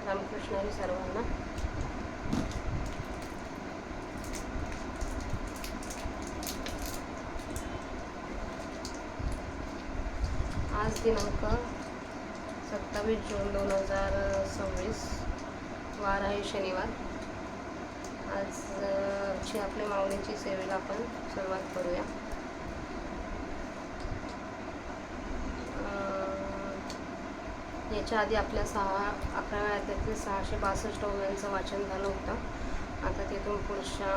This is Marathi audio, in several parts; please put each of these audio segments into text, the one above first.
रामकृष्ण हरी सर्वांना. आज दिनांक 27 जून 2026, वार आहे शनिवार. आजची आपल्या माऊलींची सेवेला आपण सुरुवात करूया. याच्या आधी आपल्या 11व्या अध्यायातील 662 ओव्यांचं वाचन झालं होतं. आता तिथून पुढच्या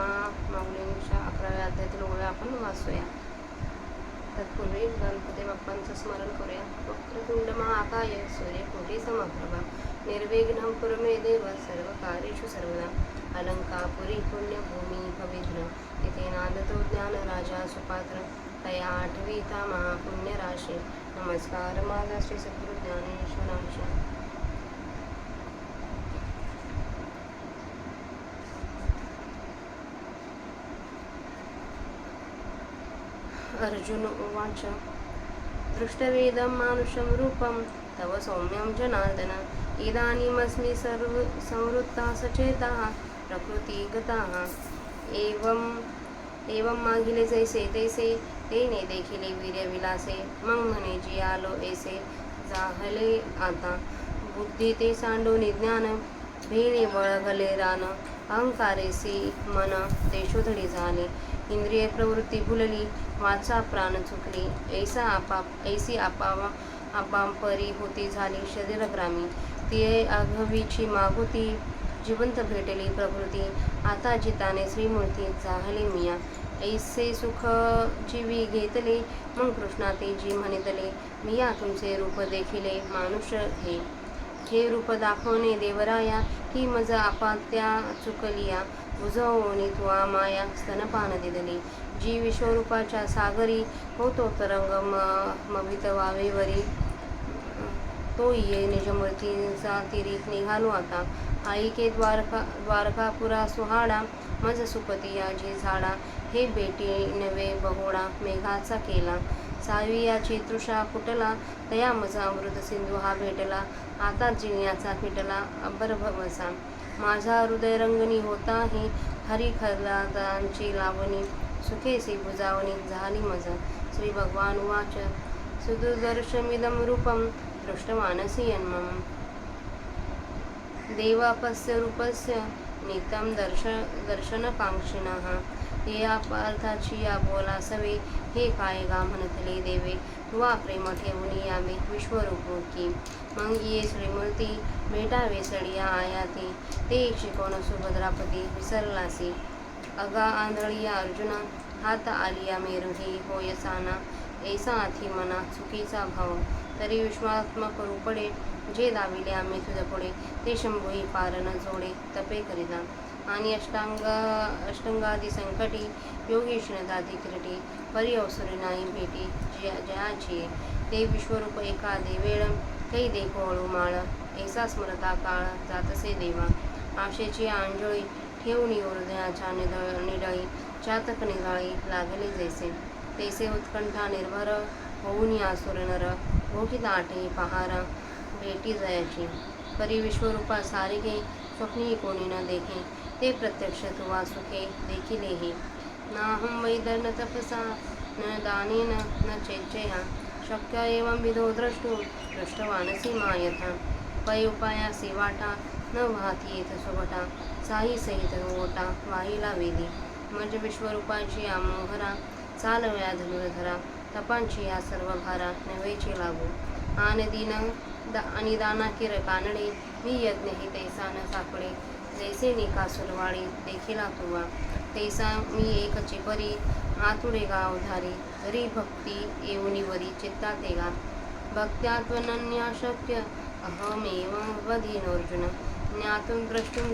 माऊलींच्या 11व्या अध्यायातील ओव्या आपण वाचूया. तत्पूर्वी गणपती बाप्पांचं स्मरण करूया. वक्रतुंड महाकाय सूर्यकोटी समप्रभा निर्विघ्नं कुरु मे देव सर्वकार्येषु सर्वदा. अलंकापुरी पुण्यभूमी पवित्र तिथे नांदतो ज्ञान राजा सुपात्र. तया आठवीता महापुण्यराशी नमस्कार माझा श्री सद्गुरु ज्ञानेश्वरांशी. अर्जुन उवाच दृष्टवेदं मानुषं रूपं तव सौम्यं जनार्दन. इदानीमस्मि संवृत्ता सचेताः प्रकृतिगताः. एवं मागिले जैसे तैसे तेने देखिले वीर्यविलासे. मग म्हणे जी आलो ऐसे जाहले आता. बुद्धी ते सांडूनि ज्ञान भेणे बळगले रान. अहंकारेसी मन देशोधडी झाले. इंद्रिय प्रवृत्ती भुलली वाचा प्राण चुकली. ऐसी आपापरी होती झाली शरीरग्रामी. ती आघवीची मागुती जिवंत भेटली प्रकृती. आता जिताने श्रीमूर्ती जाहले मिया. ऐसे सुख जीवी घेतले मग कृष्णा ते जी म्हणितले. मिया तुमचे रूप देखिले मानुष हे रूप दाखवणे देवराया. की मज आपात्या चुकलिया बुजवणी तुआ माया स्तनपान दिदली. जी विश्वरूपाच्या सागरी होतो तरंग मवित वावेवरी. तो ये निजमूर्तीचा तिरी निघालो आता. आईके द्वारकापुरा सुहाडा मज सुपतिया जी झाडा. हे बेटी नवे बहोडा मेघाचा केला. सावियाची तृषा फुटला तया मजा अमृत सिंधू हा भेटला. आता जिण्याचा फिटला अबर भवसा. माझा हृदय रंगणी होता ही हरी खलादांची लावणी. सुखेसी बुजावणी झाली मज. श्री भगवान उवाच सुदुर्दर्शमिदं रूपं दृष्टवानसि यन्मम. देवापस्य रूपस्य नित्यं दर्शनकांक्षिणः. या पार्थाची या बोला सवे हे काय गा म्हणतले देवे. तुवा प्रेम ठेवून यावे विश्वरूप की. मग ये श्रीमूर्ती भेटावे सडिया आयाती. ते शिकवण सुभद्रापती विसरलासी. अगा आंधळिया अर्जुना हात आलिया मेरुही होय साना. ऐसा आथी मना चुकीचा भाव तरी विश्वात्मक रूपडे. जे दाविले आम्ही तुझ पुढे ते शंभूही पार न जोडे तपे करिता. आणि अष्टांगादी संकटी योगेश दाती किरटी. परी अवसरी नाही भेटी जयाची. ते विश्वरूप एका देवेळ कै देखो अळूमाळ. ऐसा स्मरता काळ जातसे देवा. आशेची आंजोळी ठेवणी हृदयाच्या निडळी. चातक निराळी लागले जैसे तैसे उत्कंठा निर्भर होऊन आसुर नर. भोगित आठही पहारा भेटी जयाची. परी विश्वरूपा सारिगे स्वप्नी कोणी न देखे. ते प्रत्यक्ष तुवा सुखे देखिलेही. नाहं वैदर न तपसा न दानेन न चेच्चया. शक्य एवं विधो दृष्टवानसी मायथा. पै उपायासी वाटा न वाहती येत सुभटा. साई सहित ओटा वाहिला वेदी. मज विश्वरूपाची आमोहरा चालव्या धनुर्धरा. तपांची या सर्व भारा नव्हेची लागू. आणि दाना किर कानडे मी यज्ञ ही तैसा न सापडे. जैसे निका सुरवाळी देखिला तुवा तैसा मी एकची परी. आतुडे गा उधारी जरी भक्ती येऊनी वरी चित्तात गा. भक्त्यात्वनन्याशक्य अहमेव वधीनोर्जुन. ज्ञातुं द्रष्टुं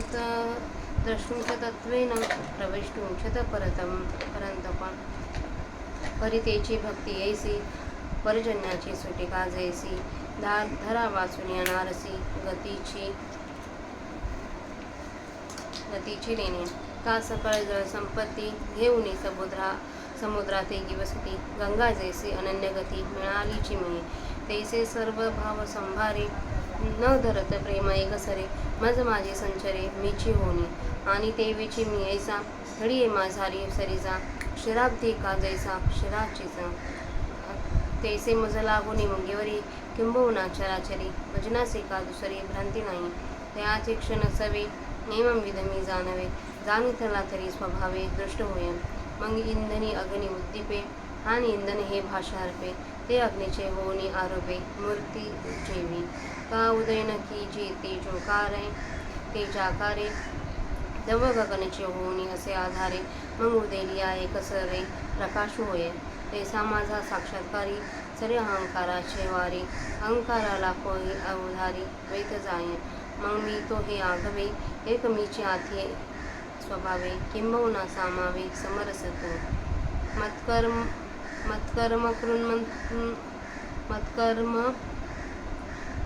च तत्त्वेन प्रवेष्टुं च परंतप. परितेची भक्ती ऐसी पर्जन्याची सुटिका जैसी. धरा वाचून येणारसी गतीची लेणे. का सकळ जळ संपत्ती घेऊनी समुद्रात एकी वसती. गंगा जैसे अनन्य गती मिळालीची म्हणे. तैसे सर्व भाव संभारे न धरत प्रेम एक सरे मज माझे संचरे मीची होणी आणि तेवीची मी ऐसा घडी माझारी सरीचा क्षीराब्धी का जैसा क्षीराचीचा तैसे मज लागुनी मुंगेवरी किंबहुना चराचरी भजनासे का दुसरी भ्रांती नाही त्याचे क्षण सवे नेमम विधमी जाणवे जाणीतला तरी स्वभावे दृष्ट होय मग इंधनी अग्नी उद्दीपे आणि इंधन हे भाषार्पे ते अग्नीचे होनी आरोपे मूर्ती जेवी का उदयन की जी तेजोकारे तेजाकारे दव गगनचे होनी असे आधारे मग उदेलिया एक सरे प्रकाश होय तैसा माझा साक्षात्कारी सरे अहंकाराचे वारी अहंकाराला कोई अवधारी वैत जाय मग मी तो हे आघवे एक मीची आथे स्वभावे किंबहुना सामावे समरसत मत्कर्म मत्कर्म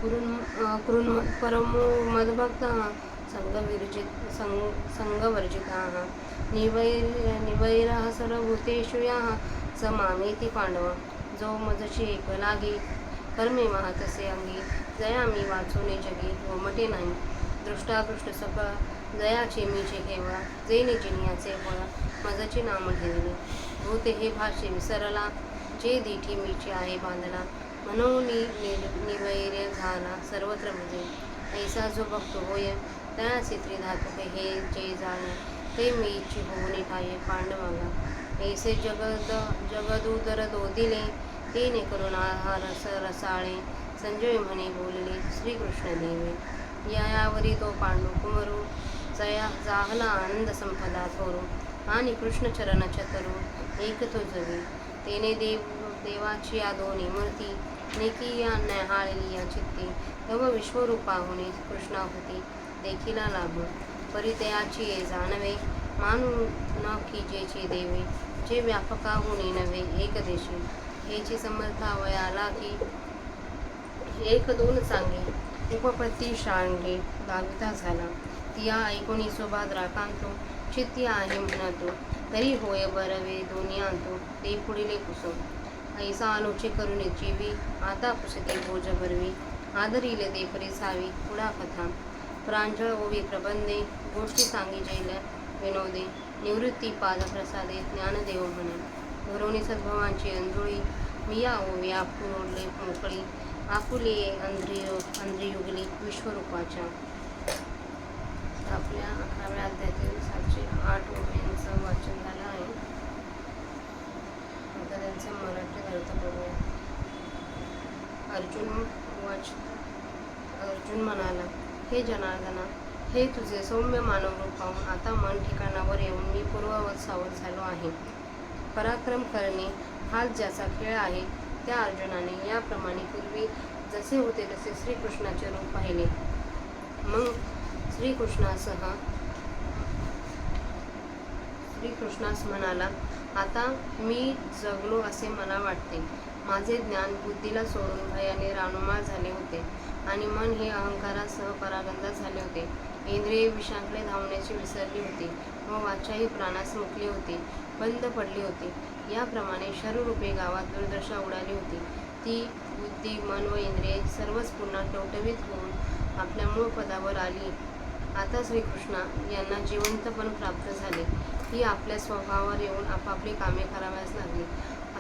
कुरुन परमो मद्भक्त संगवर्जिताः निवैरः सर्वभूतेषु याः स मामेति पांडव जो मजची एक लागी कर्मे वाहतसे अंगी जया मी वाचोने जगी गोमटे नाही दृष्टादृष्ट सकळ जयाचे मीचे केवळ जेने जिनियाचे फळ मजचे नाम ठेवले भूते हे भाषे विसरला जे दिठी मीचे आहे बांधला म्हणून निवैर्य झाला सर्वत्र बुजे ऐसा जो भक्त होय तयाचे त्रिधातुके हे जे जाणे ते मीची होऊन ठाये पांडवाला ऐसे जगदुदर दोदिले तेने करुणा रस रसाळे संजय म्हणे बोलले श्रीकृष्ण देवे यावरी तो पांडू कुमरू जाहला आनंद संपदा थोरू आणि कृष्ण चरण चतरू एक तो जगे तेने देवाची या दोन्ही मूर्ती नेकिया न्याहाळली चित्ती तव विश्वरूपा होणे कृष्णा होती देखीला लाभ परितयाची ये जाणवे मानू न कीजेची देवे जे व्यापका होणे नव्हे एक देशी हेची समर्था वयाला की एक दोन सांगे उपपत्ती शांगे दाविता झाला तिया ऐकुनी सुभाद्रा कांतो चित्ती आहे म्हणतो तरी होय बरवे दोन्ही आणतो ते पुढीले कुसुम ऐसा अनुचे करुणी जीवी आता पुसते भोज भरवी आदरिले ते परिसावी पुढा कथा प्रांजळ ओवी प्रबंधे गोष्टी सांगी जैल विनोदे निवृत्ती पाद प्रसादे ज्ञानदेव म्हणे घरोनी सद्भवांची अंजुळी मिया ओवी आपुले मोकळी आपुले अंध्रियुगली विश्वरूपाच्या आपल्या 11व्या अध्यायातील 708 ओव्यांचं वाचन झालं आहे. आता त्यांचे मराठी अर्थ बघूया. अर्जुन म्हणाला, हे जनार्दना, हे तुझे सौम्य मानव रूप पाहून आता मन ठिकाणावर येऊन मी पूर्ववत सावध झालो आहे. पराक्रम करणे हाच ज्याचा खेळ आहे त्या अर्जुनाने याप्रमाणे पूर्वी जसे होते तसे श्रीकृष्णाचे रूप पाहिले. मग श्रीकृष्णास म्हणाला, आता मी जगलो असे मला वाटते. माझे ज्ञान बुद्धीला सोडून भयाने रानुमाळ झाले होते आणि मन हे अहंकारासह परागंदा झाले होते. इंद्रिये विषांकडे धावण्याची विसरली होती व वाचाही प्राणास मुकली होती, बंद पडली होती. याप्रमाणे शरीरूपी गावात दुर्दशा उडाली होती. ती बुद्धी, मन व इंद्रिये सर्वच पुन्हा टवटवीत होऊन आपल्या मूळ पदावर आली. आता श्रीकृष्ण यांना जिवंतपण प्राप्त झाले. ही आपल्या स्वभावावर येऊन आपापली कामे कराव्यास लागली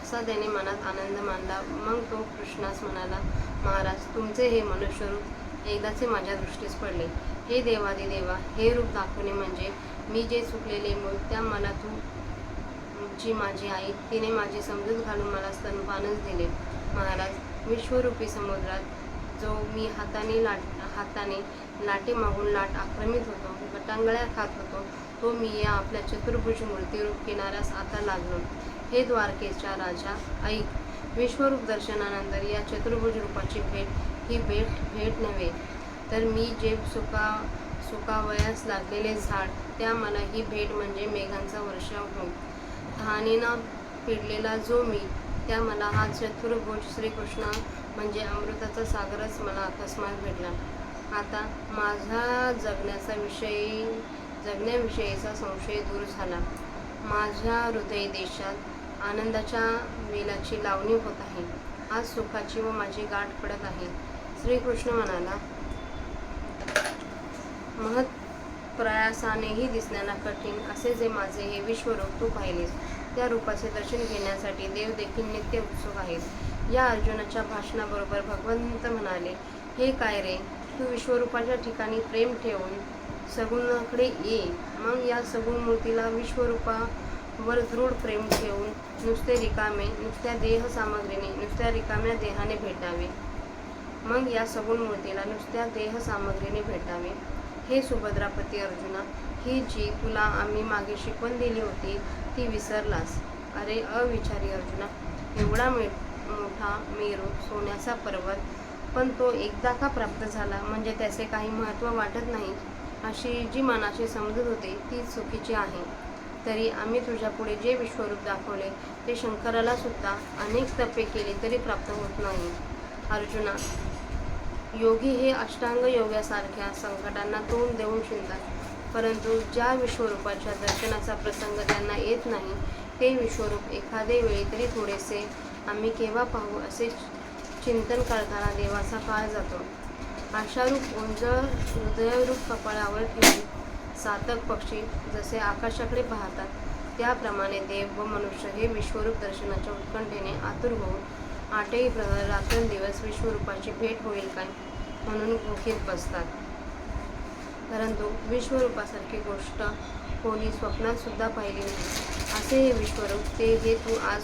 असा त्याने मनात आनंद मानला. मग तो कृष्णास म्हणाला, महाराज, तुमचे हे मनुष्यरूप एकदाचे माझ्या दृष्टीस पडले. हे देवादिदेवा, हे रूप दाखवणे म्हणजे मी जे चुकलेले मूळ त्या मला तुमची माझी आई तिने माझी समजूत घालून मला स्तनपानच दिले. महाराज, विश्वरूपी समुद्रात जो मी हाताने लाटे मागून लाट आक्रमित होतो, गटांगळ्या खात होतो, तो मी या आपल्या चतुर्भुज मूर्तिरूप किनाऱ्यास आता लागलो. हे द्वारकेच्या राजा, ऐक. विश्वरूप दर्शनानंतर या चतुर्भुज रूपाची भेट ही भेट नव्हे, तर मी जे सुकावयास लागलेले झाड त्या मला ही भेट म्हणजे मेघांचा वर्षाव हो. तहानेना पिडलेला जो मी त्या मला हा चतुर्भुज श्रीकृष्ण म्हणजे अमृताचा सागरच मला अकस्मात भेटला. आता माझा जगण्याविषयीचा संशय दूर झाला. माझ्या हृदय देशात आनंदाच्या वेलाची लावणी होत आहे. आज सुखाची व माझी गाठ पडत आहे. श्रीकृष्ण म्हणाला, महत् प्रयासानेही दिसण्याला कठीण असे जे माझे हे विश्वरूप तू पाहिलेस, त्या रूपाचे दर्शन घेण्यासाठी देव देखील नित्य उत्सुक आहेत. या अर्जुनाच्या भाषणाबरोबर भगवंत म्हणाले, हे काय रे, तू विश्वरूपाच्या ठिकाणी प्रेम ठेवून सगुणाकडे ये. मग या सगुण मूर्तीला विश्वरूपावर दृढ प्रेम ठेवून नुसत्या देह सामग्रीने, नुसत्या रिकाम्या देहाने भेटावे. मग या सगुण मूर्तीला नुसत्या देह सामग्रीने भेटावे. हे सुभद्रापती अर्जुना, ही जी तुला आम्ही मागे शिकवण दिली होती ती विसरलास. अरे अविचारी अर्जुना, एवढा मोठा मेरू, सोन्याचा पर्वत, पण तो एकदा का प्राप्त झाला म्हणजे त्याचे काही महत्त्व वाटत नाही, अशी जी मनाची समजूत होती ती चुकीची आहे. तरी आम्ही तुझ्यापुढे जे विश्वरूप दाखवले ते शंकराला सुद्धा अनेक तपे केली तरी प्राप्त होत नाही. अर्जुना, योगी हे अष्टांग योगासारख्या संकटांना तोंड देऊन शिंतात, परंतु ज्या विश्वरूपाच्या दर्शनाचा प्रसंग त्यांना येत नाही ते विश्वरूप एखादे वेळी तरी थोडेसे आम्ही केव्हा पाहू असे चिंतन करताना देवाचा काळ जातो. आशारूप ओंजळ हृदयरूप कपाळावर ठेवून सातक पक्षी जसे आकाशाकडे पाहतात, त्याप्रमाणे देव व मनुष्य हे विश्वरूप दर्शनाच्या उत्कंठेने आतुर होऊन आठही प्रहर रात्रंदिवस विश्वरूपाची भेट होईल काय म्हणून भुकीत बसतात. परंतु विश्वरूपासारखी गोष्ट कोणी स्वप्नात सुद्धा पाहिली नाही. असे हे विश्वरूप ते हे तू आज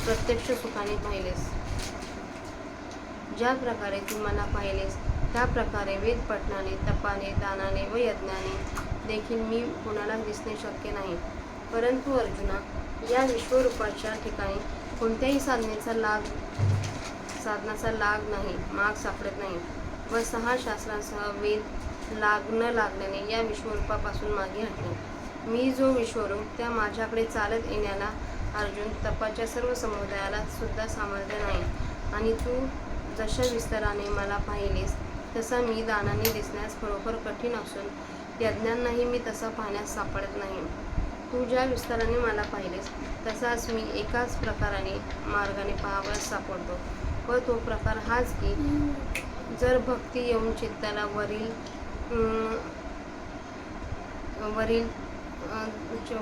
प्रत्यक्ष सुखाने पाहिलेस. ज्या प्रकारे तू मला पाहिलेस त्या प्रकारे वेद पठणाने, तपाने, दानाने व यज्ञाने देखील मी कोणाला दिसणे शक्य नाही. परंतु अर्जुना, या विश्वरूपाच्या ठिकाणी कोणत्याही साधनाचा लाग माग सापडत नाही व 6 शास्त्रांसह वेद न लागल्याने या विश्वरूपापासून मागे हटले. मी जो विश्वरूप त्या माझ्याकडे चालत येण्याला अर्जुन तपाच्या सर्व समुदायाला सुद्धा सामर्थ्य नाही. आणि तू जशा विस्ताराने मला पाहिलेस तसा मी दानाने दिसण्यास खरोखर कठीण असून यज्ञांनाही मी तसा पाहण्यास सापडत नाही. तू ज्या विस्ताराने मला पाहिलेस तसाच मी एकाच मार्गाने पाहावयास सापडतो, व तो प्रकार हाच की जर भक्ती येऊन चित्ताला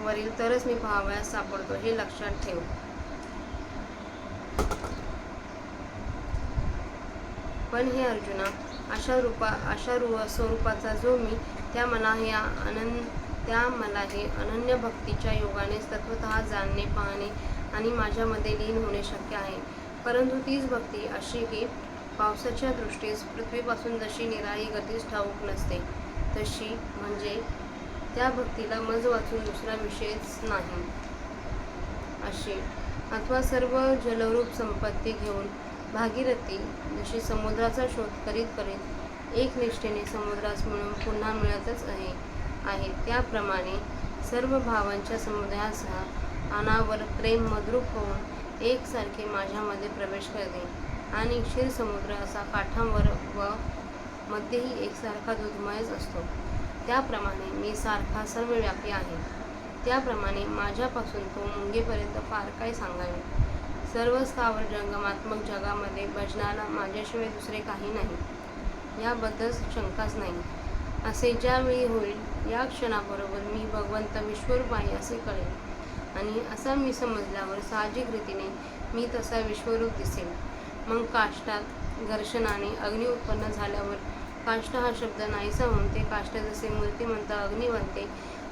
वरील तरच मी पाहावयास सापडतो, हे लक्षात ठेव. पण हे अर्जुना, अशा स्वरूपाचा जो मी त्या मला हे अनन्य भक्तीच्या योगानेच तत्वतः जाणणे, पाहणे आणि माझ्यामध्ये लीन होणे शक्य आहे. परंतु तीच भक्ती अशी की पावसाच्या दृष्टीस पृथ्वीपासून जशी निराळी गतीस ठाऊक नसते तशी, म्हणजे त्या भक्तीला मज वाचून दुसरा विषयच नाही अशी, अथवा सर्व जलरूप संपत्ती घेऊन भागीरथी जशी समुद्राचा शोध करीत एकनिष्ठेने समुद्रास मिळून पुन्हा मिळतच आहे, त्याप्रमाणे सर्व भावांच्या समुदायासह अनावर प्रेम मद्रूप होऊन एकसारखे माझ्यामध्ये प्रवेश करते आणि क्षीरसमुद्र असा काठांवर व मध्येही एकसारखा दुधमयच असतो. त्याप्रमाणे मी सारखा सर्वव्यापी आहे. त्याप्रमाणे माझ्यापासून तो मुंगेपर्यंत फार काय सांगावे. सर्व स्थावर जंगमात्मक जगामध्ये भजनाला माझ्याशिवाय दुसरे काही नाही, याबद्दल शंकाच नाही. असे ज्यावेळी होईल या क्षणाबरोबर मी भगवंत विश्वरूप आहे असे कळेल, आणि असा मी समजल्यावर साहजिक रीतीने मी तसा विश्वरूप दिसेल. मग काष्ठात घर्षणाने अग्नी उत्पन्न झाल्यावर काष्ठ हा शब्द नाहीसा होऊन ते काष्ठ जसे मूर्तिमंत अग्नी बनते,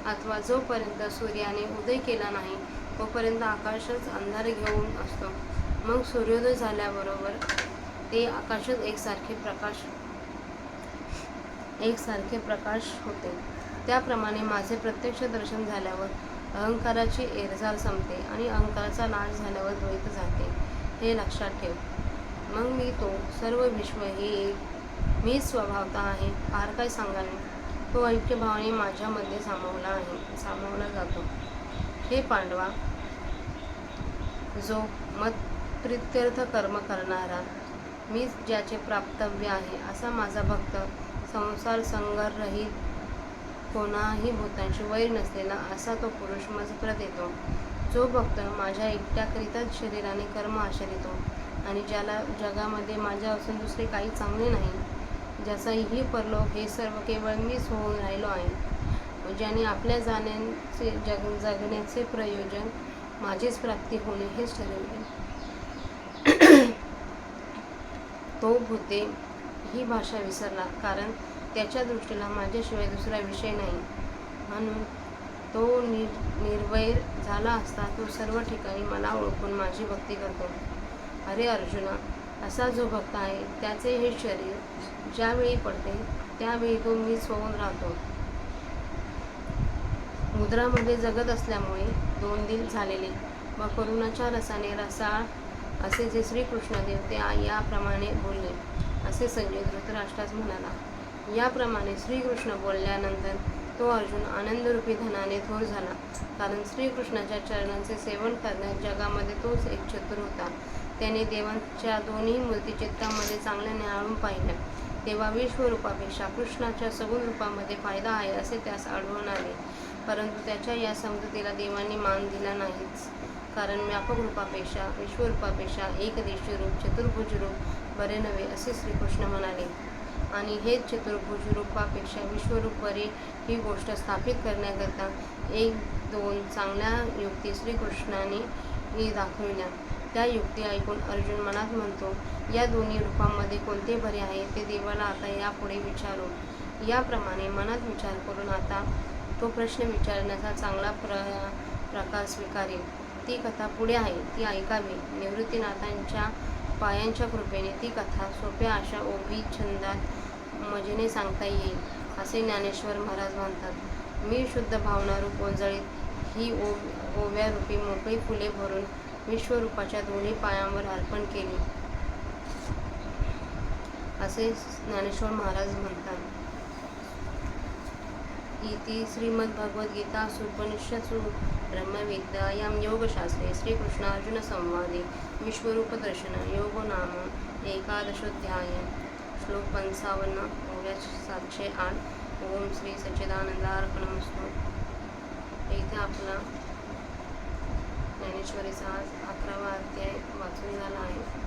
अथवा जोपर्यंत सूर्याने उदय केला नाही तोपर्यंत आकाशच अंधार घेऊन असतो, मग सूर्योदय झाल्याबरोबर ते आकाशच एकसारखे प्रकाश होते. त्याप्रमाणे माझे प्रत्यक्ष दर्शन झाल्यावर अहंकाराची एरझाल संपते आणि अहंकाराचा नाश झाल्यावर द्वैत जाते, हे लक्षात ठेव. मग मी तो सर्व विश्व हे एक मीच स्वभावता आहे, फार काय सांगावे. तो ऐक्यभावाने माझ्यामध्ये सामावला जातो. हे पांडवा, जो मत्प्रीत्यर्थ कर्म करणारा, मीच ज्याचे प्राप्तव्य आहे असा माझा भक्त, संसार संगरहित, कोणाही भूतांशी वैर नसलेला असा तो पुरुष मजप्रत येतो. जो भक्त माझ्या एकट्याकरिताच शरीराने कर्म आचरितो आणि ज्याला जगामध्ये माझ्या असून दुसरे काही चांगले नाही, ज्याचाही परलोक हे सर्व केवळ मीच होऊन राहिलो आहे, ज्याने आपल्या जाण्याचे जगण्याचे प्रयोजन माझीच प्राप्ती होणे हेच ठरवले. तो भूते ही भाषा विसरला, कारण त्याच्या दृष्टीला माझ्याशिवाय दुसरा विषय नाही. म्हणून तो निर्वैर झाला असता तो सर्व ठिकाणी मला ओळखून माझी भक्ती करतो. अरे अर्जुना, असा जो भक्त आहे त्याचे हे शरीर ज्यावेळी पडते त्यावेळी तो मीच होऊन राहतो. मुद्रामध्ये जगत असल्यामुळे दोन दिल झालेले व करुणाच्या रसाने रसाळ असे जे श्रीकृष्णदेव ते याप्रमाणे बोलले, असे संजय धृतराष्ट्रास म्हणाला. याप्रमाणे श्रीकृष्ण बोलल्यानंतर तो अर्जुन आनंदरूपी धनाने थोर झाला, कारण श्रीकृष्णाच्या चरणांचे सेवन करण्यात जगामध्ये तोच एक चतुर होता. त्याने देवांच्या दोन्ही मूर्ती चित्तामध्ये चांगल्या निहाळून पाहिल्या, तेव्हा विश्वरूपापेक्षा कृष्णाच्या सगुण रूपामध्ये फायदा आहे असे त्यास आढळून आले. परंतु त्याच्या या समजुतीला देवांनी मान दिला नाहीच, कारण व्यापक रूपापेक्षा विश्वरूपापेक्षा एकदेशी रूप चतुर्भुज रूप बरे नव्हे असे श्रीकृष्ण म्हणाले. आणि हेच चतुर्भुज रूपापेक्षा विश्वरूप बरे ही गोष्ट स्थापित करण्याकरता एक दोन चांगल्या युक्ती श्रीकृष्णाने दाखविल्या. त्या युक्ती ऐकून अर्जुन मनात म्हणतो, या दोन्ही रूपांमध्ये कोणते बरे आहे ते देवाला आता यापुढे विचारू. याप्रमाणे मनात विचार करून आता तो प्रश्न विचारण्याचा चांगला प्रकार स्वीकारेल. ती कथा पुढे आहे, ती ऐकावी. निवृत्तीनाथांच्या पायांच्या कृपेने ती कथा सोप्या अशा ओवी छंदात मजेने सांगता येईल असे ज्ञानेश्वर महाराज म्हणतात. मी शुद्ध भावनारूप ओंजळीत ही ओव्यारूपी मोकळी फुले भरून विश्वरूपाच्या दोन्ही पायांवर अर्पण केली असे ज्ञानेश्वर महाराज म्हणतात. इति श्रीमद्भगवद्गीतासु उपनिषत्सु ब्रह्मविद्यायां योगशास्त्रे श्रीकृष्णार्जुनसंवादे विश्वरूपदर्शन योगो नाम 11 श्लोक 55 ओव्या 708. ओम श्री सच्चिदानंदार्पणमस्तु. इथे आपला ज्ञानेश्वरीचा 11वा अध्याय वाचून झाला आहे.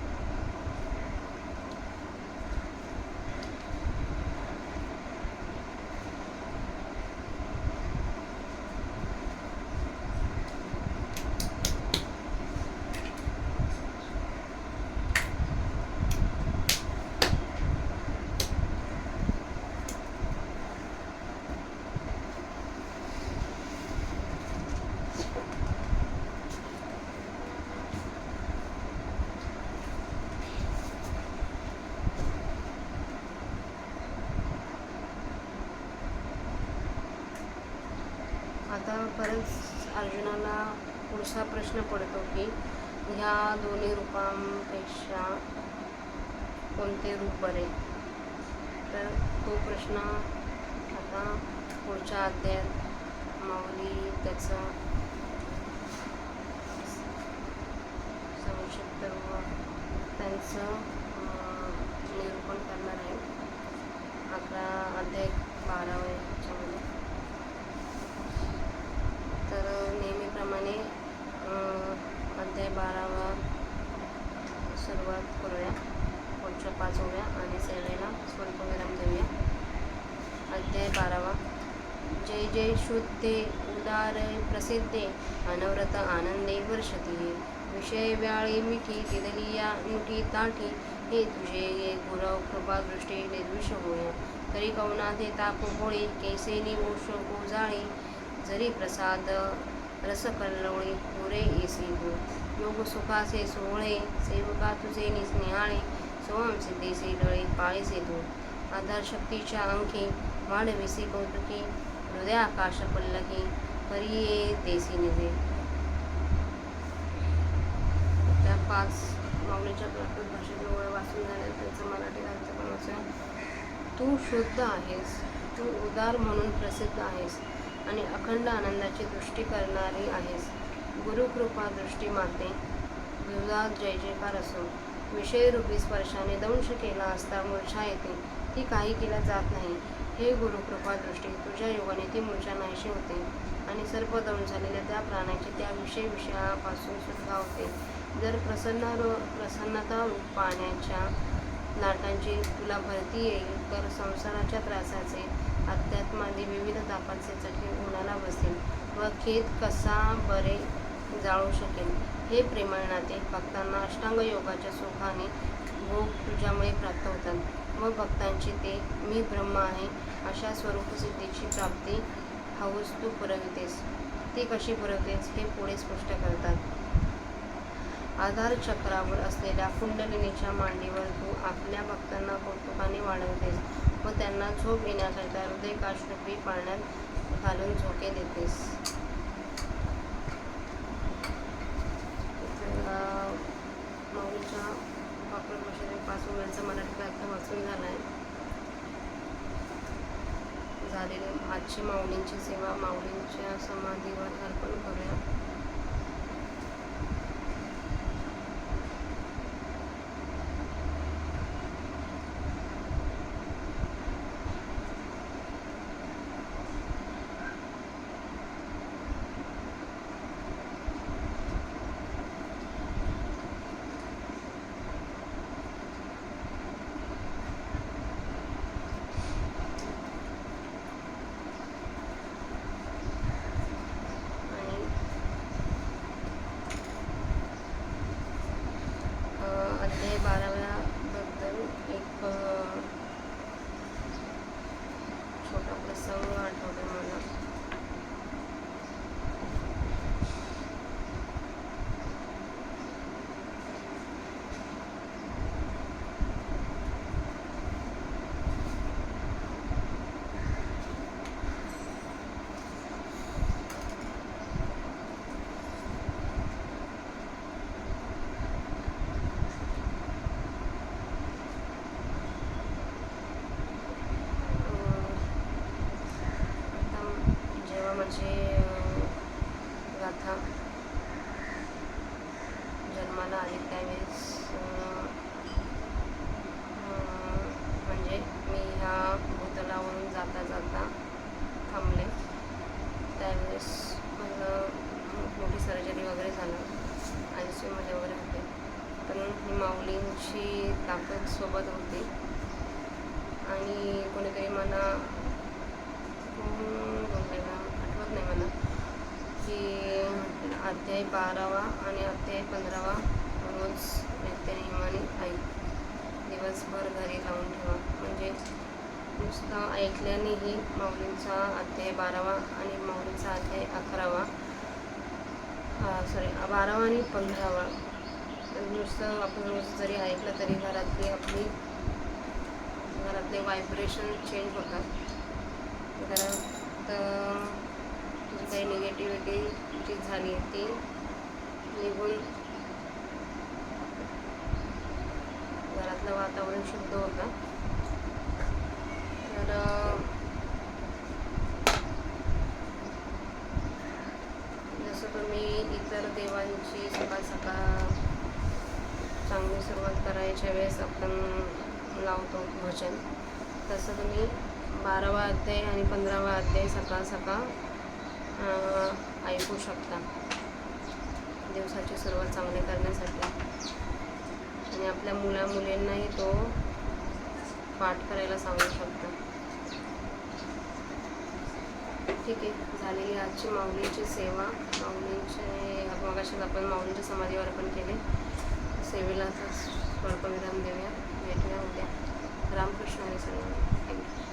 आता परत अर्जुनाला पुढचा प्रश्न पडतो की ह्या दोन्ही रूपांपेक्षा कोणते रूप बरे. तर तो प्रश्न आता पुढच्या अध्यायात माऊली त्याचं संक्षिप्त त्यांचं निरूपण करणार आहे. 11 अध्याय 12 याच्यामध्ये. तर नेहमीप्रमाणे अध्याय 12वा सुरुवात करूया. पुढच्या 5 ओव्या आणि सेवेला स्वल्पविराम देऊया. अध्याय 12वा. जय जय शुद्धे उदार प्रसिद्धे अनवरत आनंदे वर्षती विषय व्याळी मिठी तिदलिया मिठी ताठी हे तुझे ये गुरव कृपादृष्टी निर्विष होया तरी कवनाथे ताप होळी कैसे निवोष गोजाळी जरी प्रसाद रसकल्लोळी पुरे येसी हो योग सुखाचे सोहळे सेवका तुझे निस्नेहाळे सोहम सिद्धेसे डळे पाळीसे तू आधार शक्तीच्या अंकी वाढविसी कौतुकी हृदय आकाश पल्लकी परिये देसी निजे. त्या 5 माऊलीच्या प्राकृत भाषेत ओळ वाचून झाल्या. त्याचं मराठी अर्थ पण वाचूया. तू शुद्ध आहेस, तू उदार म्हणून प्रसिद्ध आहेस आणि अखंड आनंदाची दृष्टी करणारी आहेस. गुरुकृपा दृष्टी माते तुझा जय जयकार असो. विषयरूपी स्पर्शाने दंश केला असता मूर्छा येते, ती काही केल्या जात नाही. हे गुरुकृपा दृष्टी तुझ्या योगाने ती मूर्छा नाहीशी होते आणि सर्प दंश झालेल्या त्या प्राण्याची त्या विषयापासून सुटका होते. जर प्रसन्नता पाण्याच्या लाटांची तुला भरती येईल, तर संसाराच्या त्रासाचे, अध्यात्मादी विविध तापाचे चटके उन्हाला बसेल व खेद कसा बरे जाळू शकेल. हे प्रेमळ नाते भक्तांना अष्टांग योगाच्या सुखाने भोग तुझ्यामुळे प्राप्त होतात व भक्तांची ते मी ब्रह्म आहे अशा स्वरूपसिद्धीची प्राप्ती हौस तू पुरवितेस. ती कशी पुरवतेस हे पुढे स्पष्ट करतात. आधार चक्रावर असलेल्या कुंडलिनीच्या मांडीवर तू आपल्या भक्तांना कौतुकाने वाढवतेस व त्यांना झोप येण्याकरिता हृदयकाशरूपी पाळण्यात घालून झोके देतेस. माऊलीच्या वापर भाषेपासून वेळचा मराठी अर्थ वाचून झालेली आजची माऊलींची सेवा माऊलींच्या समाधीवर अर्पण करूया. अध्याय 12 बद्दल एक छोटा प्रसंग आठवतो मला. माझी गाथा जन्माला आली त्यावेळेस म्हणजे मी ह्या भूतलावरून जाता जाता थांबले. त्यावेळेस मला मोठी सर्जरी वगैरे झालं, ICUमध्ये वगैरे होते. पण ही माऊलींची ताकद सोबत होती आणि कोणीतरी मला आठवत नाही मला की अध्याय 12 आणि अध्याय 15 रोज नित्यनियमाने ऐक, दिवसभर घरी लावून ठेवा. म्हणजे नुसतं ऐकल्यानेही माऊलींचा अध्याय 12 आणि माऊलींचा अध्याय 11 12 आणि 15 नुसतं आपण रोज जरी ऐकलं तरी घरातले व्हायब्रेशन चेंज होतात. घरात तुझी काही निगेटिव्हिटी जी झाली ती निघून घरातलं वातावरण शुद्ध होतं. तर जसं तुम्ही इतर देवांची सकाळ सकाळ चांगली सुरुवात करायच्या वेळेस आपण लावतो भजन, तसं तुम्ही 12वा अध्याय आणि 15वा अध्याय सकाळ सकाळ ऐकू शकता दिवसाची सुरुवात चांगली करण्यासाठी. आणि आपल्या मुलांनाही तो पाठ करायला सांगू शकता. ठीक आहे, झालेली आजची माऊलींची सेवा. माऊलींचे मगाशीच आपण माऊलींच्या समाधीवर अर्पण केले. सेवेला स्वल्पविराम देऊया. भेटूया उद्या. रामकृष्ण हरी सर्वांना. थँक्यू.